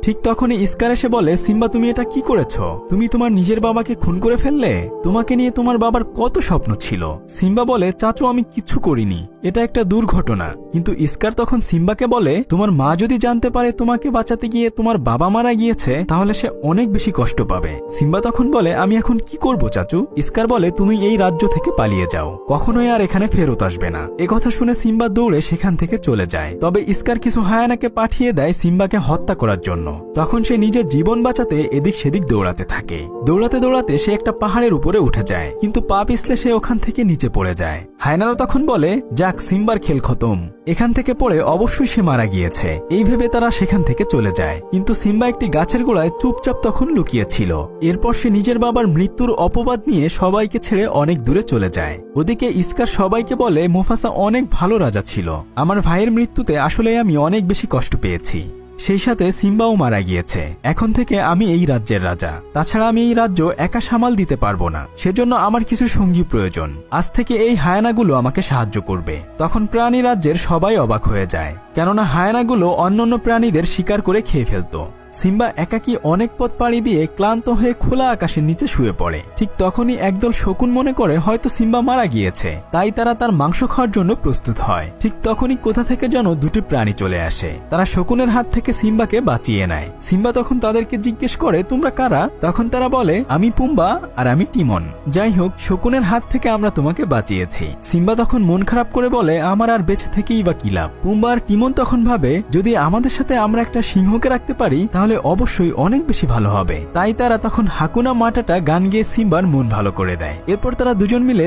ঠিক তখনই স্কার এসে বলে, সিম্বা তুমি এটা কি করেছ? তুমি তোমার নিজের বাবাকে খুন করে ফেললে। তোমাকে নিয়ে তোমার বাবার কত স্বপ্ন ছিল। সিম্বা বলে, চাচু আমি কিচ্ছু করিনি, এটা একটা দুর্ঘটনা। কিন্তু স্কার তখন সিম্বাকে বলে, তোমার মা যদি জানতে পারে তোমাকে বাঁচাতে গিয়ে তোমার বাবা মারা গিয়েছে তাহলে সে অনেক বেশি কষ্ট পাবে। সিম্বা তখন বলে, আমি এখন কি করব চাচু? স্কার বলে, তুমি এই রাজ্য থেকে পালিয়ে যাও, কখনোই আর এখানে ফেরত আসবে না। কথা শুনে সিম্বা দৌড়ে সেখান থেকে চলে যায়। তবে স্কার কিছু হায়ানাকে পাঠিয়ে দেয় সিম্বাকে হত্যা করার জন্য। তখন সে নিজের জীবন বাঁচাতে এদিক সেদিক দৌড়াতে থাকে। দৌড়াতে দৌড়াতে সে একটা পাহাড়ের উপরে উঠে যায়, কিন্তু পা পিছলে সে ওখান থেকে নিচে পড়ে যায়। হায়নারা তখন বলে, যাক সিম্বার খেল খতম, এখান থেকে পড়ে অবশ্যই সে মারা গিয়েছে। এই ভেবে তারা সেখান থেকে চলে যায়। কিন্তু সিম্বা একটি গাছের গোড়ায় চুপচাপ তখন লুকিয়েছিল। এরপর সে নিজের বাবার মৃত্যুর অপবাদ নিয়ে সবাইকে ছেড়ে অনেক দূরে চলে যায়। ওদিকে স্কার সবাইকে বলে, মুফাসা অনেক ভালো রাজা ছিল, আমার ভাইয়ের মৃত্যুতে আসলে আমি অনেক বেশি কষ্ট পেয়েছি। সেই সাথে সিম্বাও মারা গিয়েছে। এখন থেকে আমি এই রাজ্যের রাজা, তাছাড়া আমি এই রাজ্য একা সামাল দিতে পারবো না, সেজন্য আমার কিছু সঙ্গী প্রয়োজন। আজ থেকে এই হায়ানাগুলো আমাকে সাহায্য করবে। তখন প্রাণী রাজ্যের সবাই অবাক হয়ে যায়, কেননা হায়ানাগুলো অন্যান্য প্রাণীদের শিকার করে খেয়ে ফেলত। সিম্বা একাকী অনেক পথ পাড়ি দিয়ে ক্লান্ত হয়ে খোলা আকাশের নিচে শুয়ে পড়ে। ঠিক তখনই একদল শকুন মনে করে হয়তো সিম্বা মারা গিয়েছে, তাই তারা তার মাংস খাওয়ার জন্য প্রস্তুত হয়। ঠিক তখনই কোথা থেকে যেন দুটি প্রাণী চলে আসে। তারা শকুনের হাত থেকে সিম্বাকে বাঁচিয়ে নেয়। সিম্বা তখন তাদেরকে জিজ্ঞেস করে, তোমরা কারা? তখন তারা বলে, আমি পুম্বা আর আমি টিমন। যাই হোক, শকুনের হাত থেকে আমরা তোমাকে বাঁচিয়েছি। সিম্বা তখন মন খারাপ করে বলে, আমার আর বেঁচে থেকেই বা কি লাভ? পুম্বা আর টিমন তখন ভাবে, যদি আমাদের সাথে আমরা একটা সিংহকে রাখতে পারি তাহলে অবশ্যই অনেক বেশি ভালো হবে। তাই তারা তখন হাকুনা মাটাটা গান গেয়ে সিম্বার মন ভালো করে দেয়। এরপর তারা দুজন মিলে